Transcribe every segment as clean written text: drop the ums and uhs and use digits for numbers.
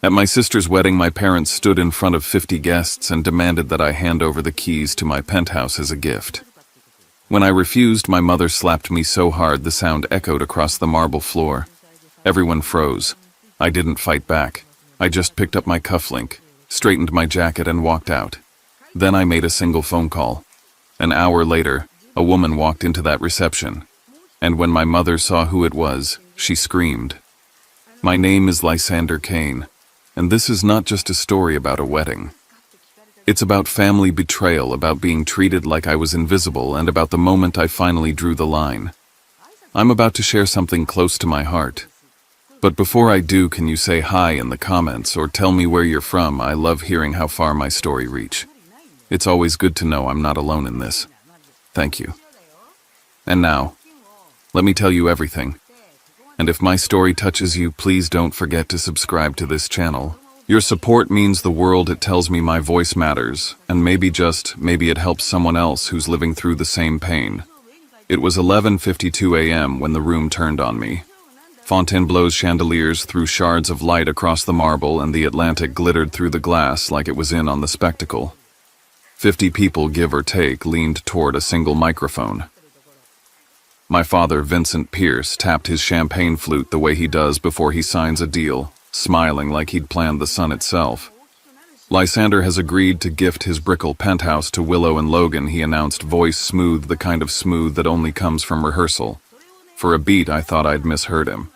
At my sister's wedding, my parents stood in front of 50 guests and demanded that I hand over the keys to my penthouse as a gift. When I refused, my mother slapped me so hard the sound echoed across the marble floor. Everyone froze. I didn't fight back. I just picked up my cufflink, straightened my jacket and walked out. Then I made a single phone call. An hour later, a woman walked into that reception. And when my mother saw who it was, she screamed. My name is Lysander Kane, and this is not just a story about a wedding. It's about family betrayal, about being treated like I was invisible, and about the moment I finally drew the line. I'm about to share something close to my heart. But before I do, can you say hi in the comments or tell me where you're from? I love hearing how far my story reached. It's always good to know I'm not alone in this. Thank you. And now, let me tell you everything. And if my story touches you, please don't forget to subscribe to this channel. Your support means the world. It tells me my voice matters, and maybe it helps someone else who's living through the same pain. It was 11:52 a.m. when the room turned on me. Fontainebleau's chandeliers threw shards of light across the marble, and the Atlantic glittered through the glass like it was in on the spectacle. 50 people, give or take, leaned toward a single microphone. My father, Vincent Pierce, tapped his champagne flute the way he does before he signs a deal, smiling like he'd planned the sun itself. Lysander has agreed to gift his Brickell penthouse to Willow and Logan, he announced, voice smooth, the kind of smooth that only comes from rehearsal. For a beat, I thought I'd misheard him.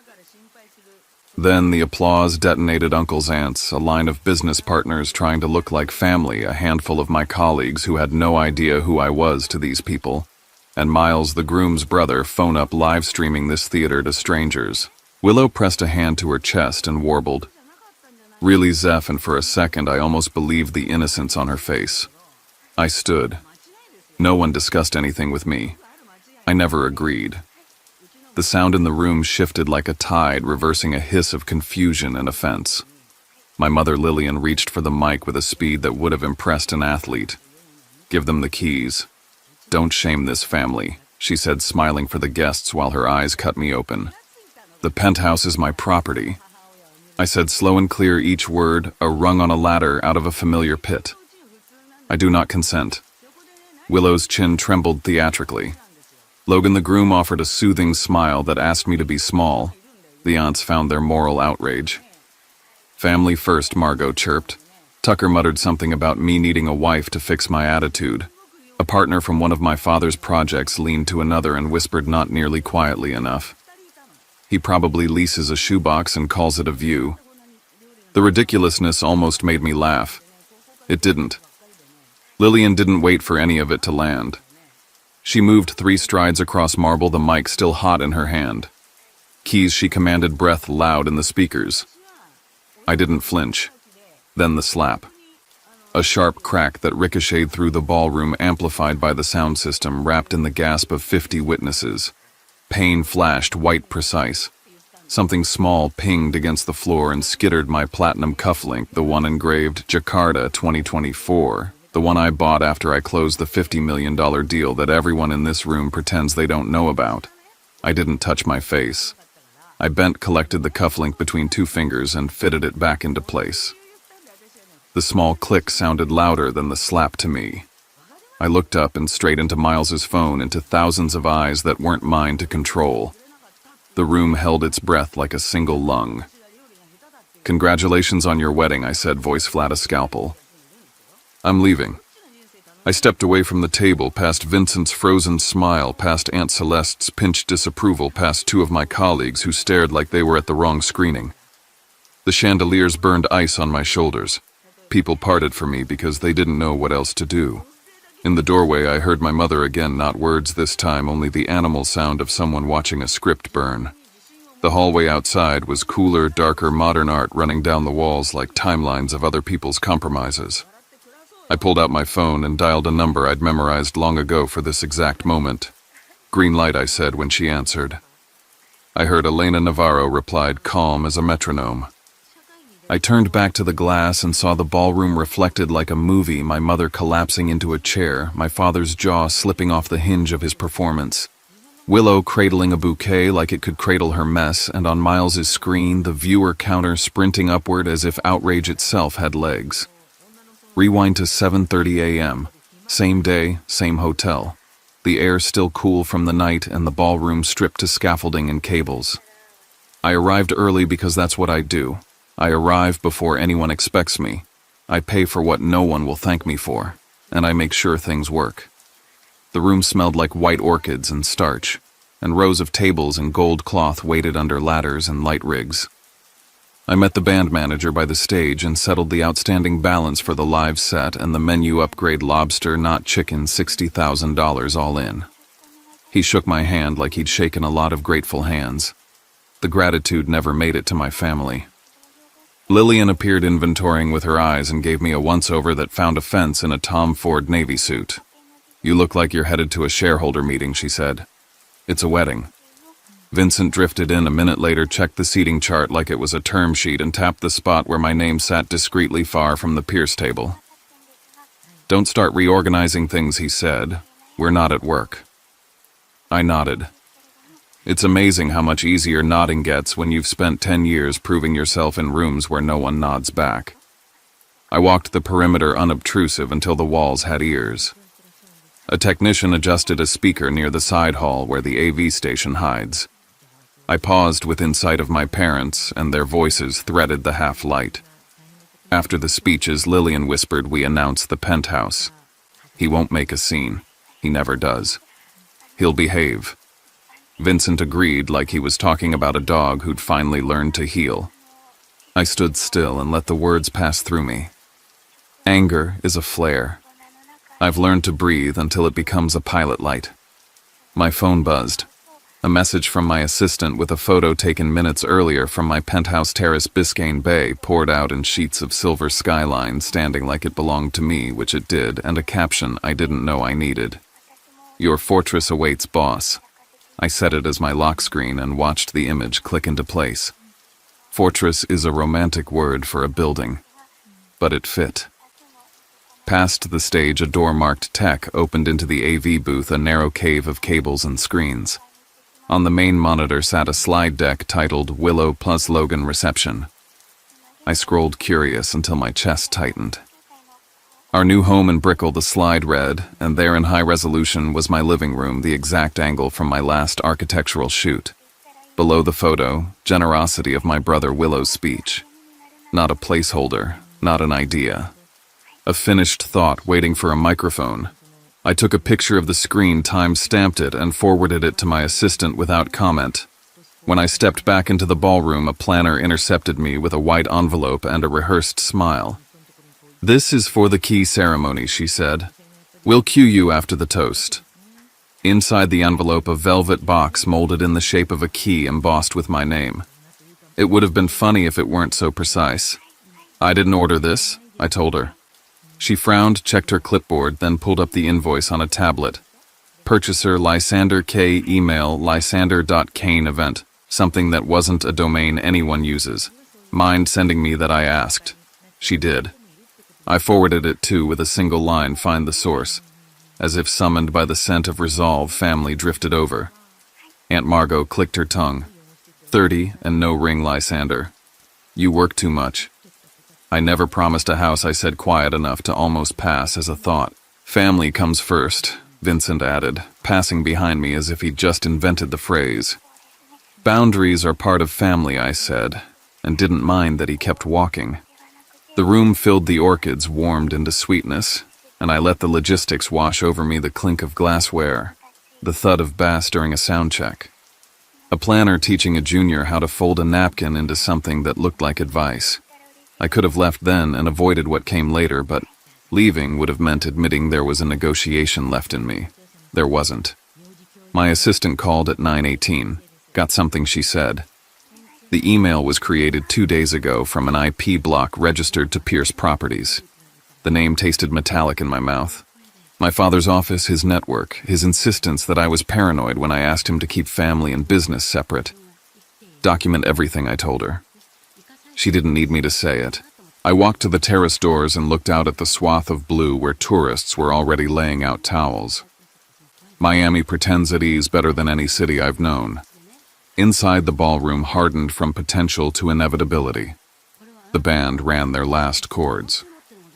Then the applause detonated. Uncle's aunts, a line of business partners trying to look like family, a handful of my colleagues who had no idea who I was to these people, and Miles, the groom's brother, phone up live streaming this theater to strangers. Willow pressed a hand to her chest and warbled, "Really, Zeph?" And for a second I almost believed the innocence on her face. I stood. No one discussed anything with me. I never agreed. The sound in the room shifted like a tide, reversing a hiss of confusion and offense. My mother, Lillian, reached for the mic with a speed that would have impressed an athlete. "Give them the keys. Don't shame this family," she said, smiling for the guests while her eyes cut me open. "The penthouse is my property." I said, slow and clear, each word a rung on a ladder out of a familiar pit. "I do not consent." Willow's chin trembled theatrically. Logan, the groom, offered a soothing smile that asked me to be small. The aunts found their moral outrage. "Family first," Margot chirped. Tucker muttered something about me needing a wife to fix my attitude. A partner from one of my father's projects leaned to another and whispered not nearly quietly enough, "He probably leases a shoebox and calls it a view." The ridiculousness almost made me laugh. It didn't. Lillian didn't wait for any of it to land. She moved 3 strides across marble, the mic still hot in her hand. "Keys," she commanded, breath loud in the speakers. I didn't flinch. Then the slap. A sharp crack that ricocheted through the ballroom, amplified by the sound system, wrapped in the gasp of 50 witnesses. Pain flashed, white precise. Something small pinged against the floor and skittered my platinum cufflink, the one engraved Jakarta 2024. The one I bought after I closed the $50 million deal that everyone in this room pretends they don't know about. I didn't touch my face. I bent, collected the cufflink between 2 fingers, and fitted it back into place. The small click sounded louder than the slap to me. I looked up and straight into Miles's phone, into thousands of eyes that weren't mine to control. The room held its breath like a single lung. "Congratulations on your wedding," I said, voice flat as scalpel. "I'm leaving." I stepped away from the table, past Vincent's frozen smile, past Aunt Celeste's pinched disapproval, past 2 of my colleagues who stared like they were at the wrong screening. The chandeliers burned ice on my shoulders. People parted for me because they didn't know what else to do. In the doorway, I heard my mother again, not words this time, only the animal sound of someone watching a script burn. The hallway outside was cooler, darker, modern art running down the walls like timelines of other people's compromises. I pulled out my phone and dialed a number I'd memorized long ago for this exact moment. "Green light," I said when she answered. I heard Elena Navarro replied, calm as a metronome. I turned back to the glass and saw the ballroom reflected like a movie, my mother collapsing into a chair, my father's jaw slipping off the hinge of his performance. Willow cradling a bouquet like it could cradle her mess, and on Miles's screen, the viewer counter sprinting upward as if outrage itself had legs. Rewind to 7:30 a.m. Same day, same hotel. The air still cool from the night and the ballroom stripped to scaffolding and cables. I arrived early because that's what I do. I arrive before anyone expects me. I pay for what no one will thank me for, and I make sure things work. The room smelled like white orchids and starch, and rows of tables in gold cloth waited under ladders and light rigs. I met the band manager by the stage and settled the outstanding balance for the live set and the menu upgrade lobster, not chicken, $60,000 all in. He shook my hand like he'd shaken a lot of grateful hands. The gratitude never made it to my family. Lillian appeared inventorying with her eyes and gave me a once-over that found offense in a Tom Ford Navy suit. "You look like you're headed to a shareholder meeting," she said. "It's a wedding." Vincent drifted in a minute later, checked the seating chart like it was a term sheet, and tapped the spot where my name sat discreetly far from the Pierce table. "Don't start reorganizing things," he said. "We're not at work." I nodded. It's amazing how much easier nodding gets when you've spent 10 years proving yourself in rooms where no one nods back. I walked the perimeter unobtrusive until the walls had ears. A technician adjusted a speaker near the side hall where the AV station hides. I paused within sight of my parents, and their voices threaded the half-light. After the speeches, Lillian whispered we announce the Penthouse. He won't make a scene. He never does. He'll behave. Vincent agreed like he was talking about a dog who'd finally learned to heel. I stood still and let the words pass through me. Anger is a flare. I've learned to breathe until it becomes a pilot light. My phone buzzed. A message from my assistant with a photo taken minutes earlier from my penthouse terrace Biscayne Bay poured out in sheets of silver skyline standing like it belonged to me, which it did, and a caption I didn't know I needed. "Your fortress awaits, boss." I set it as my lock screen and watched the image click into place. Fortress is a romantic word for a building, but it fit. Past the stage, a door marked Tech opened into the AV booth, a narrow cave of cables and screens. On the main monitor sat a slide deck titled Willow plus Logan Reception. I scrolled curious until my chest tightened. Our new home in Brickell, the slide read, and there in high resolution was my living room, the exact angle from my last architectural shoot. Below the photo, generosity of my brother Willow's speech. Not a placeholder, not an idea. A finished thought waiting for a microphone. I took a picture of the screen, time-stamped it, and forwarded it to my assistant without comment. When I stepped back into the ballroom, a planner intercepted me with a white envelope and a rehearsed smile. "This is for the key ceremony," she said. "We'll cue you after the toast." Inside the envelope, a velvet box molded in the shape of a key embossed with my name. It would have been funny if it weren't so precise. "I didn't order this," I told her. She frowned, checked her clipboard, then pulled up the invoice on a tablet. Purchaser Lysander K. Email lysander.kane event, something that wasn't a domain anyone uses. Mind sending me that I asked? She did. I forwarded it too with a single line, "Find the source." As if summoned by the scent of resolve, family drifted over. Aunt Margot clicked her tongue. 30 and no ring, Lysander. "You work too much." "I never promised a house," I said, quiet enough to almost pass as a thought. "Family comes first," Vincent added, passing behind me as if he'd just invented the phrase. "Boundaries are part of family," I said, and didn't mind that he kept walking. The room filled, the orchids warmed into sweetness, and I let the logistics wash over me, the clink of glassware, the thud of bass during a sound check. A planner teaching a junior how to fold a napkin into something that looked like advice. I could have left then and avoided what came later, but leaving would have meant admitting there was a negotiation left in me. There wasn't. My assistant called at 9:18, got something she said. The email was created 2 days ago from an IP block registered to Pierce Properties. The name tasted metallic in my mouth. My father's office, his network, his insistence that I was paranoid when I asked him to keep family and business separate. "Document everything," I told her. She didn't need me to say it. I walked to the terrace doors and looked out at the swath of blue where tourists were already laying out towels. Miami pretends at ease better than any city I've known. Inside, the ballroom hardened from potential to inevitability. The band ran their last chords.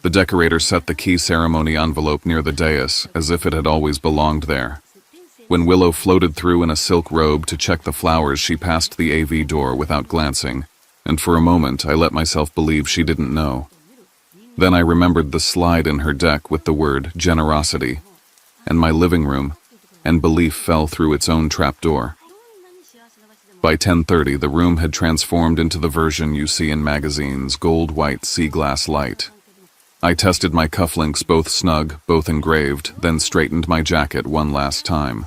The decorator set the key ceremony envelope near the dais as if it had always belonged there. When Willow floated through in a silk robe to check the flowers, she passed the AV door without glancing, and for a moment I let myself believe she didn't know. Then I remembered the slide in her deck with the word generosity, and my living room, and belief fell through its own trapdoor. By 10:30, the room had transformed into the version you see in magazines, gold-white sea glass light. I tested my cufflinks, both snug, both engraved, then straightened my jacket one last time.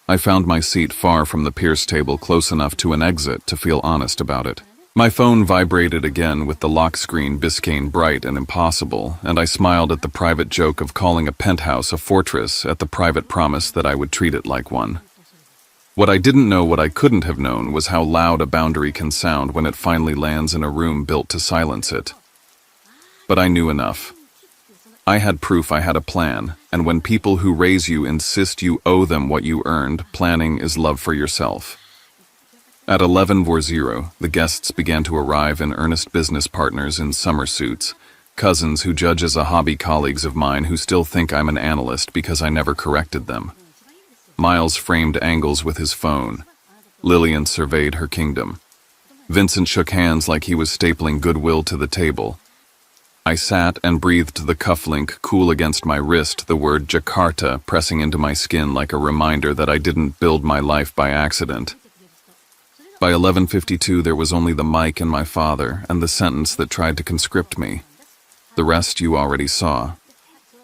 I found my seat far from the Pierce table, close enough to an exit to feel honest about it. My phone vibrated again with the lock screen Biscayne bright and impossible, and I smiled at the private joke of calling a penthouse a fortress at the private promise that I would treat it like one. What I didn't know, what I couldn't have known, was how loud a boundary can sound when it finally lands in a room built to silence it. But I knew enough. I had proof, I had a plan, and when people who raise you insist you owe them what you earned, planning is love for yourself. At 11:40, the guests began to arrive in earnest, business partners in summer suits, cousins who judge as a hobby, colleagues of mine who still think I'm an analyst because I never corrected them. Miles framed angles with his phone. Lillian surveyed her kingdom. Vincent shook hands like he was stapling goodwill to the table. I sat and breathed the cufflink cool against my wrist, the word Jakarta pressing into my skin like a reminder that I didn't build my life by accident. By 11:52, there was only the mic and my father, and the sentence that tried to conscript me. The rest you already saw.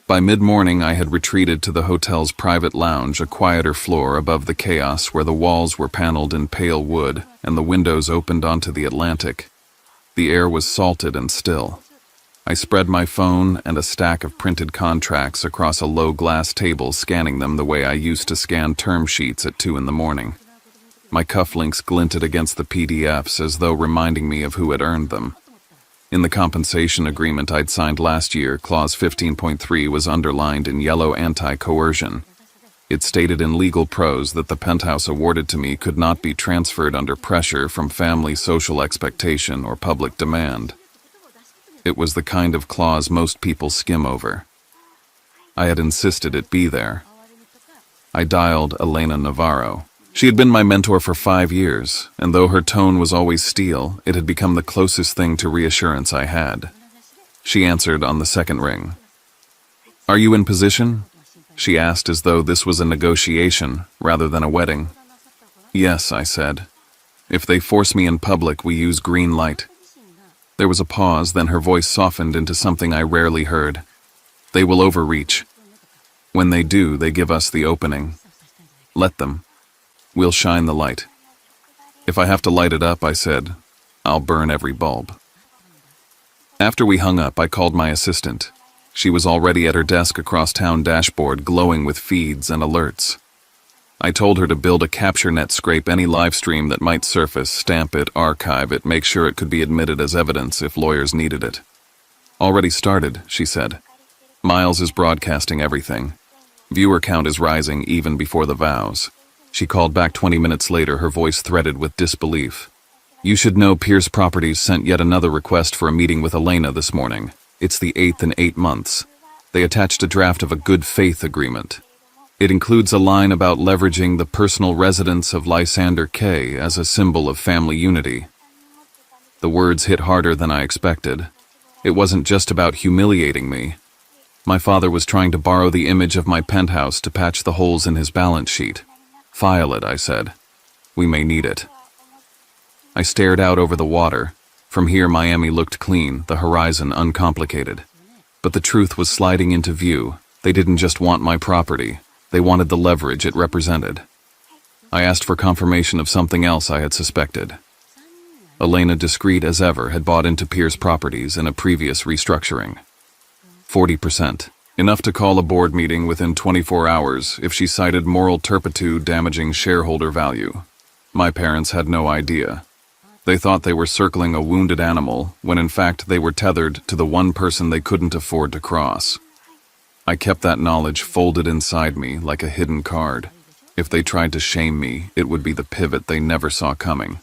By mid-morning, I had retreated to the hotel's private lounge, a quieter floor above the chaos where the walls were paneled in pale wood and the windows opened onto the Atlantic. The air was salted and still. I spread my phone and a stack of printed contracts across a low glass table, scanning them the way I used to scan term sheets at 2 in the morning. My cufflinks glinted against the PDFs as though reminding me of who had earned them. In the compensation agreement I'd signed last year, Clause 15.3 was underlined in yellow: anti-coercion. It stated in legal prose that the penthouse awarded to me could not be transferred under pressure from family, social expectation, or public demand. It was the kind of clause most people skim over. I had insisted it be there. I dialed Elena Navarro. She had been my mentor for 5 years, and though her tone was always steel, it had become the closest thing to reassurance I had. She answered on the second ring. "Are you in position?" she asked, as though this was a negotiation rather than a wedding. "Yes," I said. "If they force me in public, we use green light." There was a pause, then her voice softened into something I rarely heard. "They will overreach. When they do, they give us the opening. Let them. We'll shine the light." "If I have to light it up," I said, "I'll burn every bulb." After we hung up, I called my assistant. She was already at her desk across town dashboard, glowing with feeds and alerts. I told her to build a capture net, scrape any live stream that might surface, stamp it, archive it, make sure it could be admitted as evidence if lawyers needed it. "Already started," she said. "Miles is broadcasting everything. Viewer count is rising even before the vows." She called back 20 minutes later, her voice threaded with disbelief. "You should know Pierce Properties sent yet another request for a meeting with Elena this morning. It's the 8th in 8 months. They attached a draft of a good faith agreement. It includes a line about leveraging the personal residence of Lysander K as a symbol of family unity." The words hit harder than I expected. It wasn't just about humiliating me. My father was trying to borrow the image of my penthouse to patch the holes in his balance sheet. "File it," I said. "We may need it." I stared out over the water. From here, Miami looked clean, the horizon uncomplicated. But the truth was sliding into view. They didn't just want my property. They wanted the leverage it represented. I asked for confirmation of something else I had suspected. Elena, discreet as ever, had bought into Pierce Properties in a previous restructuring. 40%. Enough to call a board meeting within 24 hours if she cited moral turpitude damaging shareholder value. My parents had no idea. They thought they were circling a wounded animal, when in fact they were tethered to the one person they couldn't afford to cross. I kept that knowledge folded inside me like a hidden card. If they tried to shame me, it would be the pivot they never saw coming.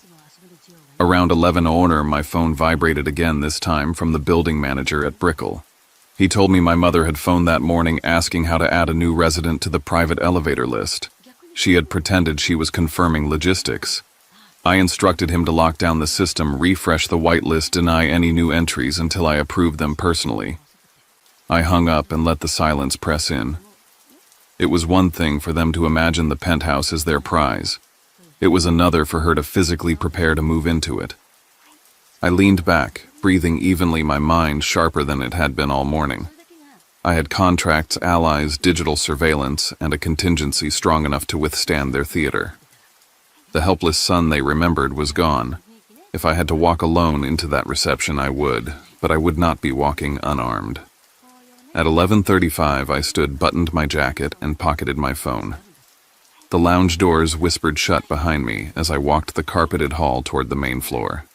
Around 11:00, my phone vibrated again, this time from the building manager at Brickell. He told me my mother had phoned that morning asking how to add a new resident to the private elevator list. She had pretended she was confirming logistics. I instructed him to lock down the system, refresh the whitelist, deny any new entries until I approved them personally. I hung up and let the silence press in. It was one thing for them to imagine the penthouse as their prize. It was another for her to physically prepare to move into it. I leaned back, breathing evenly, my mind sharper than it had been all morning. I had contracts, allies, digital surveillance, and a contingency strong enough to withstand their theater. The helpless son they remembered was gone. If I had to walk alone into that reception, I would, but I would not be walking unarmed. At 11:35, I stood, buttoned my jacket, and pocketed my phone. The lounge doors whispered shut behind me as I walked the carpeted hall toward the main floor.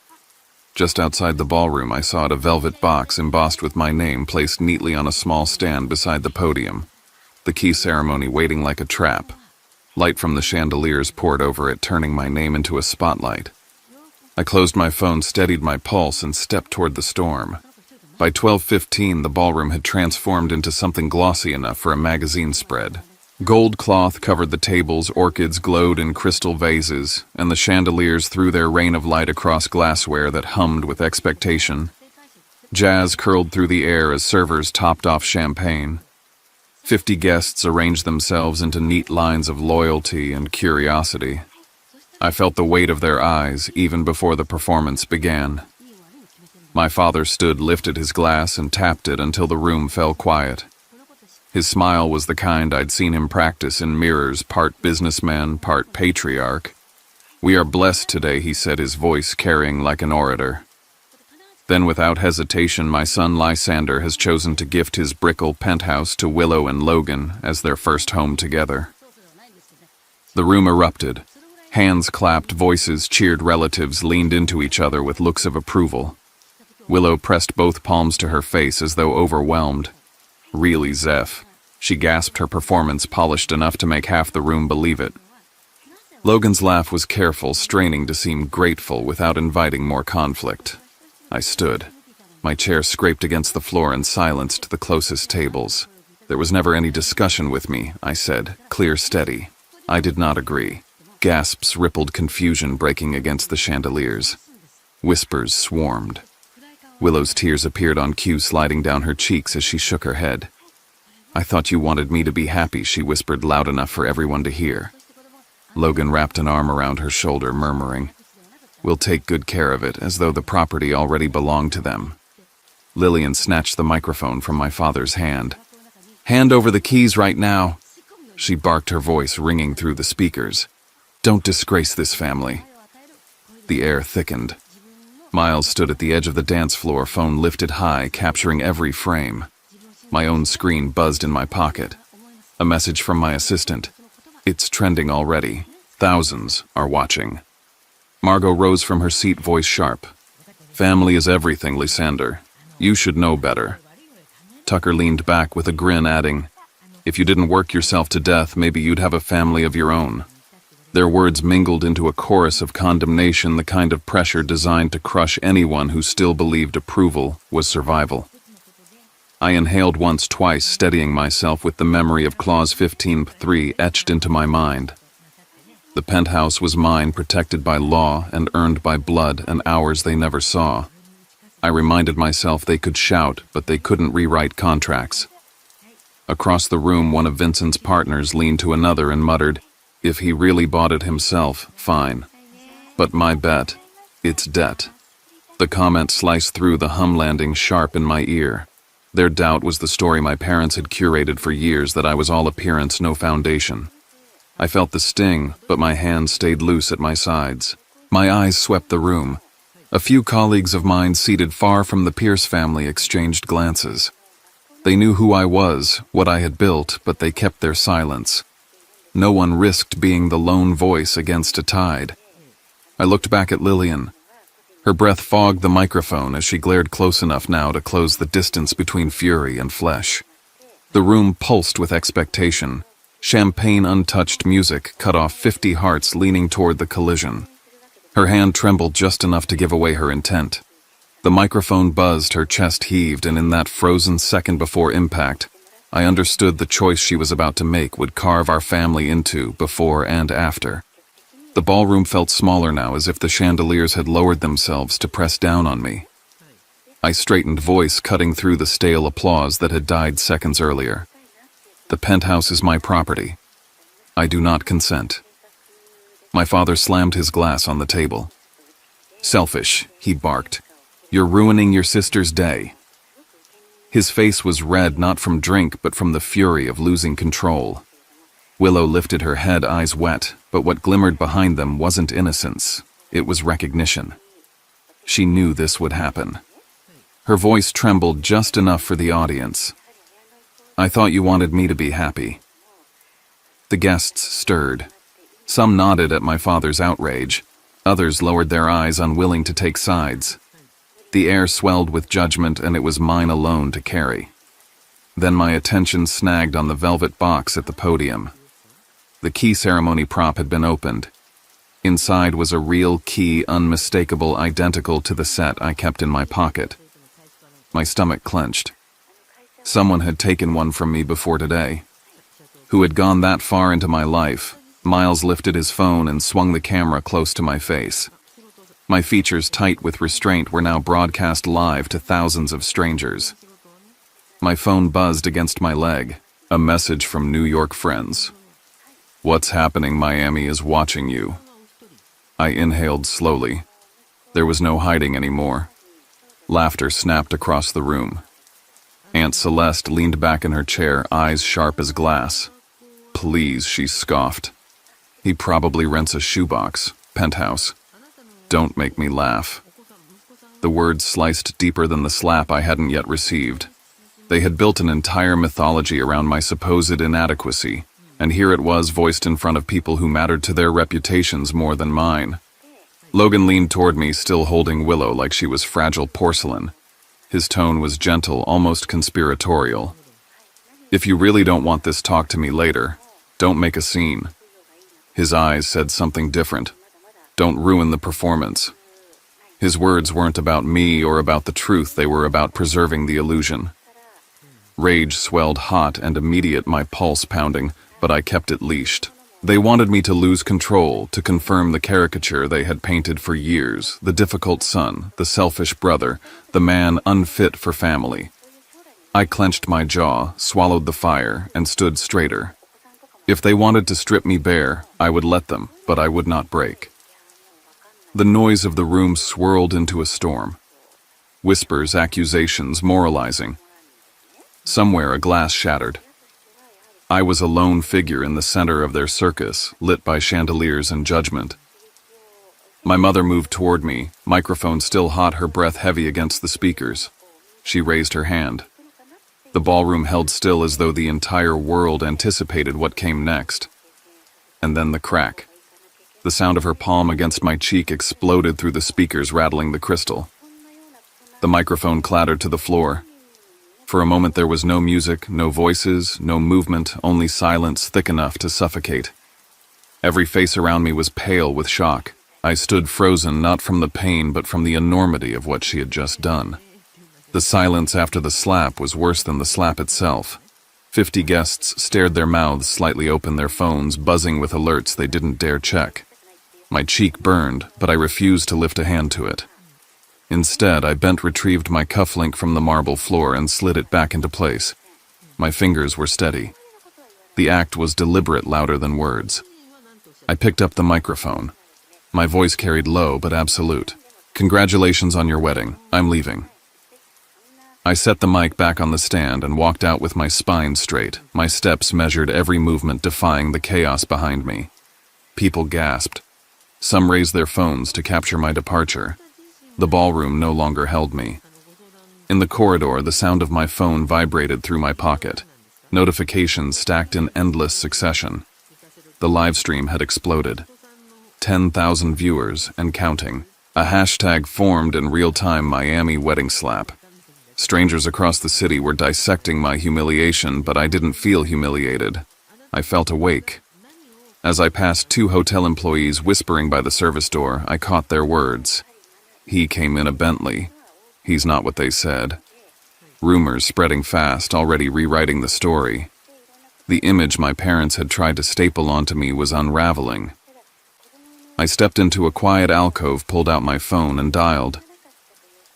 Just outside the ballroom, I saw a velvet box embossed with my name placed neatly on a small stand beside the podium, the key ceremony waiting like a trap. Light from the chandeliers poured over it, turning my name into a spotlight. I closed my phone, steadied my pulse, and stepped toward the storm. By 12:15, the ballroom had transformed into something glossy enough for a magazine spread. Gold cloth covered the tables, orchids glowed in crystal vases, and the chandeliers threw their rain of light across glassware that hummed with expectation. Jazz curled through the air as servers topped off champagne. 50 guests arranged themselves into neat lines of loyalty and curiosity. I felt the weight of their eyes even before the performance began. My father stood, lifted his glass, and tapped it until the room fell quiet. His smile was the kind I'd seen him practice in mirrors, part businessman, part patriarch. "We are blessed today," he said, his voice carrying like an orator. Then, without hesitation, my son Lysander has chosen to gift his Brickell penthouse to Willow and Logan as their first home together. The room erupted. Hands clapped, voices cheered, relatives leaned into each other with looks of approval. Willow pressed both palms to her face as though overwhelmed. "Really, Zeph," she gasped, her performance polished enough to make half the room believe it. Logan's laugh was careful, straining to seem grateful without inviting more conflict. I stood. My chair scraped against the floor and silenced the closest tables. "There was never any discussion with me," I said, clear, steady. I did not agree. Gasps rippled, confusion breaking against the chandeliers. Whispers swarmed. Willow's tears appeared on cue, sliding down her cheeks as she shook her head. "I thought you wanted me to be happy," she whispered loud enough for everyone to hear. Logan wrapped an arm around her shoulder, murmuring, "We'll take good care of it," as though the property already belonged to them. Lillian snatched the microphone from my father's hand. "Hand over the keys right now," she barked, her voice ringing through the speakers. "Don't disgrace this family." The air thickened. Miles stood at the edge of the dance floor, phone lifted high, capturing every frame. My own screen buzzed in my pocket. A message from my assistant. "It's trending already. Thousands are watching." Margot rose from her seat, voice sharp. "Family is everything, Lysander. You should know better." Tucker leaned back with a grin, adding, "If you didn't work yourself to death, maybe you'd have a family of your own." Their words mingled into a chorus of condemnation, the kind of pressure designed to crush anyone who still believed approval was survival. I inhaled once, twice, steadying myself with the memory of Clause 15(3) etched into my mind. The penthouse was mine, protected by law and earned by blood and hours they never saw. I reminded myself they could shout, but they couldn't rewrite contracts. Across the room, one of Vincent's partners leaned to another and muttered, "If he really bought it himself, fine. But my bet, it's debt." The comment sliced through the hum, landing sharp in my ear. Their doubt was the story my parents had curated for years, that I was all appearance, no foundation. I felt the sting, but my hands stayed loose at my sides. My eyes swept the room. A few colleagues of mine seated far from the Pierce family exchanged glances. They knew who I was, what I had built, but they kept their silence. No one risked being the lone voice against a tide. I looked back at Lillian. Her breath fogged the microphone as she glared close enough now to close the distance between fury and flesh. The room pulsed with expectation. Champagne untouched music cut off 50 hearts leaning toward the collision. Her hand trembled just enough to give away her intent. The microphone buzzed, her chest heaved, and in that frozen second before impact, I understood the choice she was about to make would carve our family into before and after. The ballroom felt smaller now, as if the chandeliers had lowered themselves to press down on me. I straightened, voice cutting through the stale applause that had died seconds earlier. The penthouse is my property. I do not consent. My father slammed his glass on the table. Selfish, he barked. You're ruining your sister's day. His face was red, not from drink, but from the fury of losing control. Willow lifted her head, eyes wet, but what glimmered behind them wasn't innocence. It was recognition. She knew this would happen. Her voice trembled just enough for the audience. I thought you wanted me to be happy. The guests stirred. Some nodded at my father's outrage. Others lowered their eyes, unwilling to take sides. The air swelled with judgment, and it was mine alone to carry. Then my attention snagged on the velvet box at the podium. The key ceremony prop had been opened. Inside was a real key, unmistakable, identical to the set I kept in my pocket. My stomach clenched. Someone had taken one from me before today. Who had gone that far into my life? Miles lifted his phone and swung the camera close to my face. My features, tight with restraint, were now broadcast live to thousands of strangers. My phone buzzed against my leg. A message from New York friends. What's happening? Miami is watching you. I inhaled slowly. There was no hiding anymore. Laughter snapped across the room. Aunt Celeste leaned back in her chair, eyes sharp as glass. Please, she scoffed. He probably rents a shoebox. Penthouse. Don't make me laugh. The words sliced deeper than the slap I hadn't yet received. They had built an entire mythology around my supposed inadequacy, and here it was, voiced in front of people who mattered to their reputations more than mine. Logan leaned toward me, still holding Willow like she was fragile porcelain. His tone was gentle, almost conspiratorial. If you really don't want this, talk to me later. Don't make a scene. His eyes said something different. Don't ruin the performance. His words weren't about me or about the truth, they were about preserving the illusion. Rage swelled hot and immediate, my pulse pounding, but I kept it leashed. They wanted me to lose control, to confirm the caricature they had painted for years, the difficult son, the selfish brother, the man unfit for family. I clenched my jaw, swallowed the fire, and stood straighter. If they wanted to strip me bare, I would let them, but I would not break. The noise of the room swirled into a storm. Whispers, accusations, moralizing. Somewhere a glass shattered. I was a lone figure in the center of their circus, lit by chandeliers and judgment. My mother moved toward me, microphone still hot, her breath heavy against the speakers. She raised her hand. The ballroom held still, as though the entire world anticipated what came next. And then the crack. The sound of her palm against my cheek exploded through the speakers, rattling the crystal. The microphone clattered to the floor. For a moment there was no music, no voices, no movement, only silence thick enough to suffocate. Every face around me was pale with shock. I stood frozen, not from the pain, but from the enormity of what she had just done. The silence after the slap was worse than the slap itself. 50 guests stared, their mouths slightly open, their phones buzzing with alerts they didn't dare check. My cheek burned, but I refused to lift a hand to it. Instead, I retrieved my cufflink from the marble floor and slid it back into place. My fingers were steady. The act was deliberate, louder than words. I picked up the microphone. My voice carried low but absolute. Congratulations on your wedding. I'm leaving. I set the mic back on the stand and walked out with my spine straight. My steps measured every movement, defying the chaos behind me. People gasped. Some raised their phones to capture my departure. The ballroom no longer held me. In the corridor, the sound of my phone vibrated through my pocket. Notifications stacked in endless succession. The live stream had exploded. 10,000 viewers and counting. A hashtag formed in real time: Miami wedding slap. Strangers across the city were dissecting my humiliation, but I didn't feel humiliated. I felt awake. As I passed 2 hotel employees whispering by the service door, I caught their words. He came in a Bentley. He's not what they said. Rumors spreading fast, already rewriting the story. The image my parents had tried to staple onto me was unraveling. I stepped into a quiet alcove, pulled out my phone, and dialed.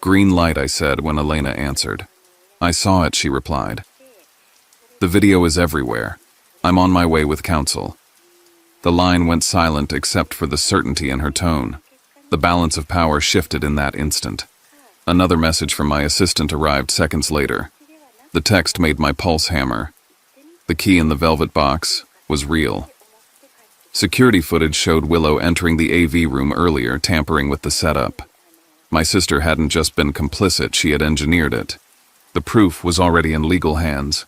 "Green light," I said when Elena answered. "I saw it," she replied. "The video is everywhere. I'm on my way with counsel." The line went silent except for the certainty in her tone. The balance of power shifted in that instant. Another message from my assistant arrived seconds later. The text made my pulse hammer. The key in the velvet box was real. Security footage showed Willow entering the AV room earlier, tampering with the setup. My sister hadn't just been complicit, she had engineered it. The proof was already in legal hands.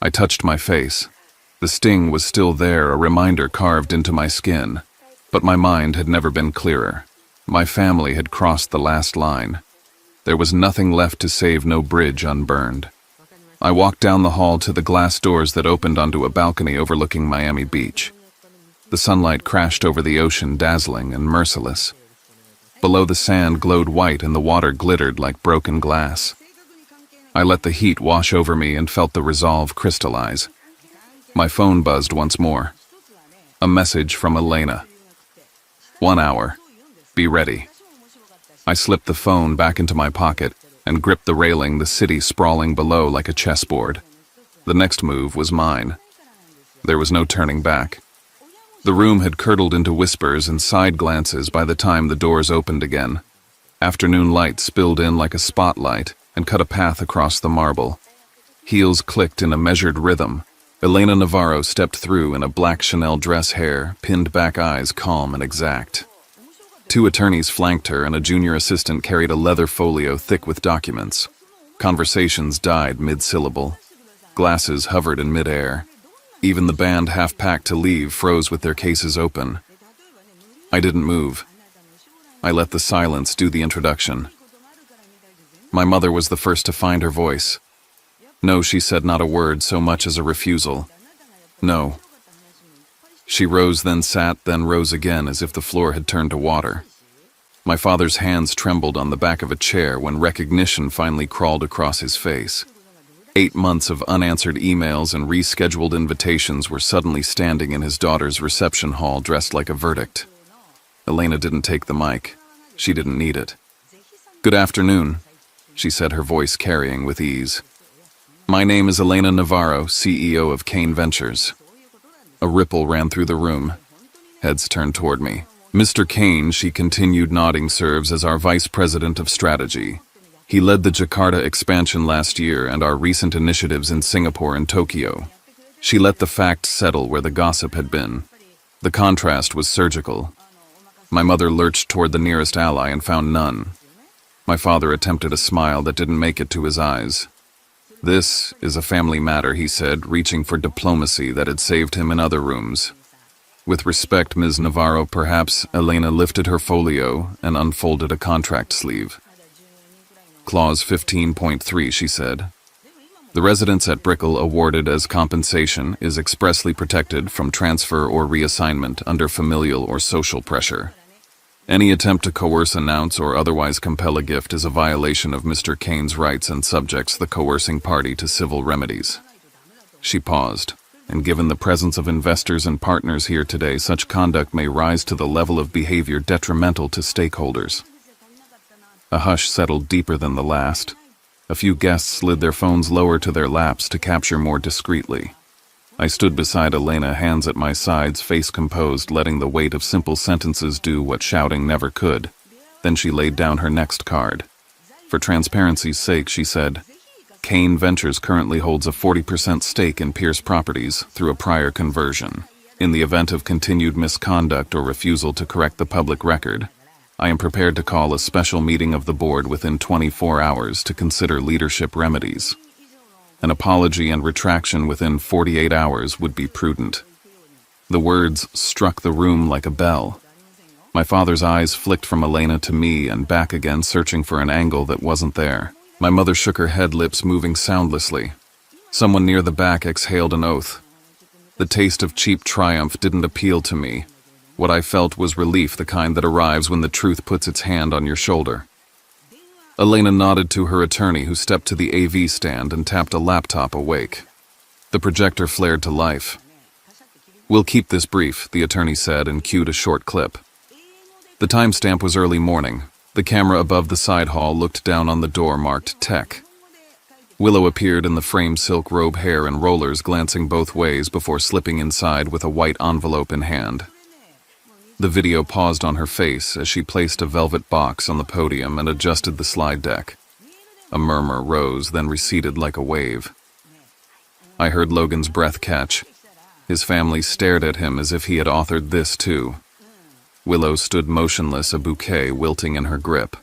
I touched my face. The sting was still there, a reminder carved into my skin. But my mind had never been clearer. My family had crossed the last line. There was nothing left to save, no bridge unburned. I walked down the hall to the glass doors that opened onto a balcony overlooking Miami Beach. The sunlight crashed over the ocean, dazzling and merciless. Below, the sand glowed white and the water glittered like broken glass. I let the heat wash over me and felt the resolve crystallize. My phone buzzed once more. A message from Elena. 1 hour. Be ready. I slipped the phone back into my pocket and gripped the railing, the city sprawling below like a chessboard. The next move was mine. There was no turning back. The room had curdled into whispers and side glances by the time the doors opened again. Afternoon light spilled in like a spotlight and cut a path across the marble. Heels clicked in a measured rhythm. Elena Navarro stepped through in a black Chanel dress, hair, pinned back eyes calm and exact. 2 attorneys flanked her and a junior assistant carried a leather folio thick with documents. Conversations died mid-syllable. Glasses hovered in mid-air. Even the band half-packed to leave froze with their cases open. I didn't move. I let the silence do the introduction. My mother was the first to find her voice. No, she said, not a word so much as a refusal. No. She rose, then sat, then rose again as if the floor had turned to water. My father's hands trembled on the back of a chair when recognition finally crawled across his face. 8 months of unanswered emails and rescheduled invitations were suddenly standing in his daughter's reception hall dressed like a verdict. Elena didn't take the mic. She didn't need it. "Good afternoon," she said, her voice carrying with ease. "My name is Elena Navarro, CEO of Kane Ventures." A ripple ran through the room. Heads turned toward me. "Mr. Kane," she continued, nodding, "serves as our Vice President of Strategy. He led the Jakarta expansion last year and our recent initiatives in Singapore and Tokyo." She let the facts settle where the gossip had been. The contrast was surgical. My mother lurched toward the nearest ally and found none. My father attempted a smile that didn't make it to his eyes. "This is a family matter," he said, reaching for diplomacy that had saved him in other rooms. "With respect, Ms. Navarro, perhaps." Elena lifted her folio and unfolded a contract sleeve. "Clause 15.3, she said. "The residence at Brickell awarded as compensation is expressly protected from transfer or reassignment under familial or social pressure. Any attempt to coerce, announce, or otherwise compel a gift is a violation of Mr. Kane's rights and subjects the coercing party to civil remedies." She paused, and given the presence of investors and partners here today, such conduct may rise to the level of behavior detrimental to stakeholders. A hush settled deeper than the last. A few guests slid their phones lower to their laps to capture more discreetly. I stood beside Elena, hands at my sides, face composed, letting the weight of simple sentences do what shouting never could. Then she laid down her next card. "For transparency's sake," she said, "Kane Ventures currently holds a 40% stake in Pierce Properties through a prior conversion. In the event of continued misconduct or refusal to correct the public record, I am prepared to call a special meeting of the board within 24 hours to consider leadership remedies. An apology and retraction within 48 hours would be prudent." The words struck the room like a bell. My father's eyes flicked from Elena to me and back again, searching for an angle that wasn't there. My mother shook her head, lips moving soundlessly. Someone near the back exhaled an oath. The taste of cheap triumph didn't appeal to me. What I felt was relief, the kind that arrives when the truth puts its hand on your shoulder. Elena nodded to her attorney, who stepped to the AV stand and tapped a laptop awake. The projector flared to life. "We'll keep this brief," the attorney said and cued a short clip. The timestamp was early morning. The camera above the side hall looked down on the door marked Tech. Willow appeared in the framed silk robe, hair and rollers, glancing both ways before slipping inside with a white envelope in hand. The video paused on her face as she placed a velvet box on the podium and adjusted the slide deck. A murmur rose, then receded like a wave. I heard Logan's breath catch. His family stared at him as if he had authored this too. Willow stood motionless, a bouquet wilting in her grip.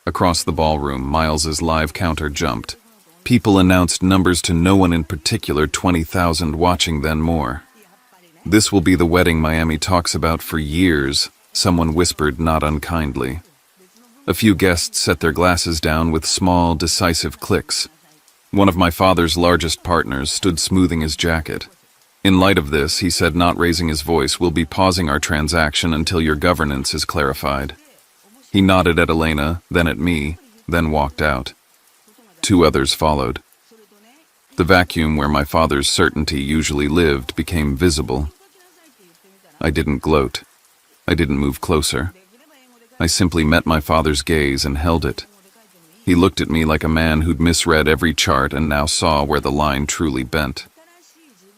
Across the ballroom, Miles's live counter jumped. People announced numbers to no one in particular, 20,000 watching, then more. "This will be the wedding Miami talks about for years," someone whispered, not unkindly. A few guests set their glasses down with small, decisive clicks. One of my father's largest partners stood smoothing his jacket. "In light of this," he said, not raising his voice, "we'll be pausing our transaction until your governance is clarified." He nodded at Elena, then at me, then walked out. 2 others followed. The vacuum where my father's certainty usually lived became visible. I didn't gloat. I didn't move closer. I simply met my father's gaze and held it. He looked at me like a man who'd misread every chart and now saw where the line truly bent.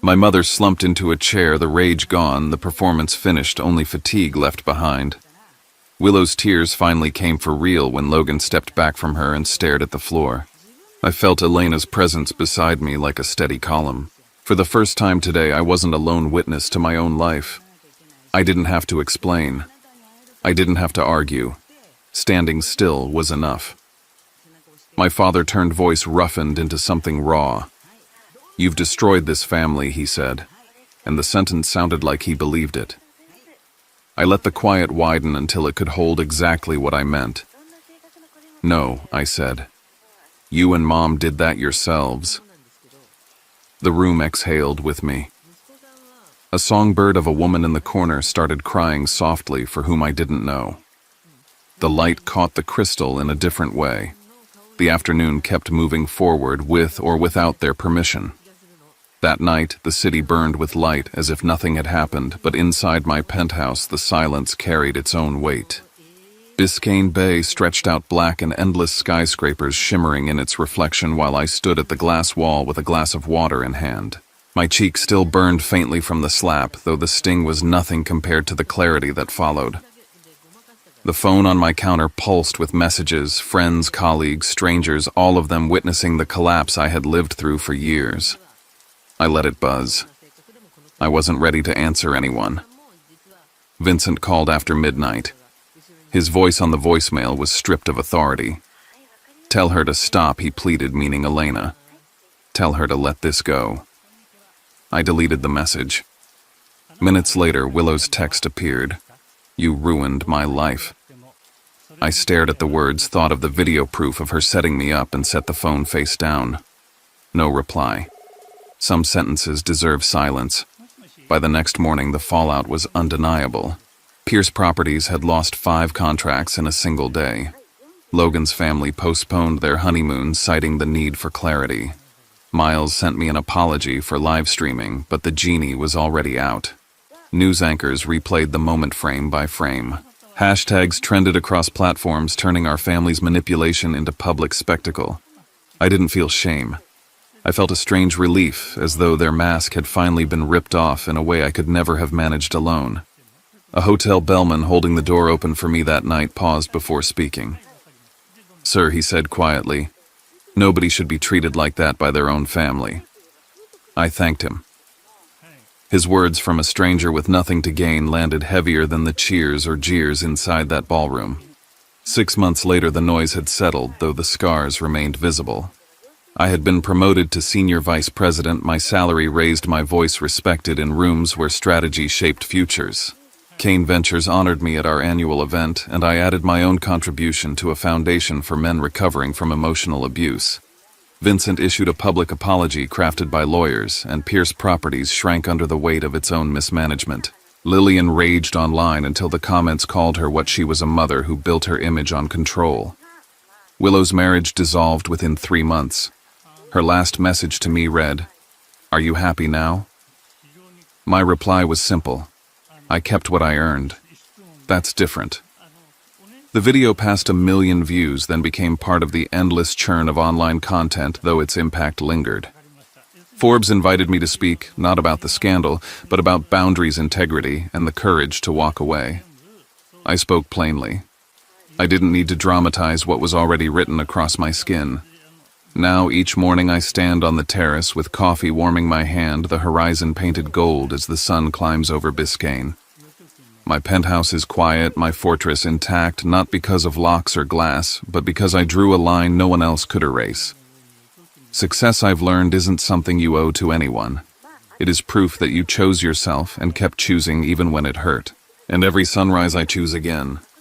My mother slumped into a chair, the rage gone, the performance finished, only fatigue left behind. Willow's tears finally came for real when Logan stepped back from her and stared at the floor. I felt Elena's presence beside me like a steady column. For the first time today, I wasn't a lone witness to my own life. I didn't have to explain. I didn't have to argue. Standing still was enough. My father turned, voice roughened into something raw. "You've destroyed this family," he said, and the sentence sounded like he believed it. I let the quiet widen until it could hold exactly what I meant. "No," I said. "You and Mom did that yourselves." The room exhaled with me. A songbird of a woman in the corner started crying softly for whom I didn't know. The light caught the crystal in a different way. The afternoon kept moving forward with or without their permission. That night, the city burned with light as if nothing had happened, but inside my penthouse, the silence carried its own weight. Biscayne Bay stretched out black and endless skyscrapers shimmering in its reflection while I stood at the glass wall with a glass of water in hand. My cheek still burned faintly from the slap, though the sting was nothing compared to the clarity that followed. The phone on my counter pulsed with messages, friends, colleagues, strangers, all of them witnessing the collapse I had lived through for years. I let it buzz. I wasn't ready to answer anyone. Vincent called after midnight. His voice on the voicemail was stripped of authority. "Tell her to stop," he pleaded, meaning Elena. "Tell her to let this go." I deleted the message. Minutes later, Willow's text appeared. "You ruined my life." I stared at the words, thought of the video proof of her setting me up, and set the phone face down. No reply. Some sentences deserve silence. By the next morning, the fallout was undeniable. Pierce Properties had lost 5 contracts in a single day. Logan's family postponed their honeymoon, citing the need for clarity. Miles sent me an apology for live streaming, but the genie was already out. News anchors replayed the moment frame by frame. Hashtags trended across platforms, turning our family's manipulation into public spectacle. I didn't feel shame. I felt a strange relief, as though their mask had finally been ripped off in a way I could never have managed alone. A hotel bellman holding the door open for me that night paused before speaking. "Sir," he said quietly, "nobody should be treated like that by their own family." I thanked him. His words from a stranger with nothing to gain landed heavier than the cheers or jeers inside that ballroom. 6 months later, the noise had settled, though the scars remained visible. I had been promoted to senior vice president, my salary raised, my voice respected in rooms where strategy shaped futures. Kane Ventures honored me at our annual event, and I added my own contribution to a foundation for men recovering from emotional abuse. Vincent issued a public apology crafted by lawyers, and Pierce Properties shrank under the weight of its own mismanagement. Lillian raged online until the comments called her what she was, a mother who built her image on control. Willow's marriage dissolved within 3 months. Her last message to me read, "Are you happy now?" My reply was simple. I kept what I earned. That's different. The video passed 1 million views, then became part of the endless churn of online content, though its impact lingered. Forbes invited me to speak, not about the scandal, but about boundaries, integrity, and the courage to walk away. I spoke plainly. I didn't need to dramatize what was already written across my skin. Now, each morning I stand on the terrace with coffee warming my hand, the horizon painted gold as the sun climbs over Biscayne. My penthouse is quiet, my fortress intact, not because of locks or glass, but because I drew a line no one else could erase. Success, I've learned, isn't something you owe to anyone. It is proof that you chose yourself and kept choosing even when it hurt. And every sunrise I choose again.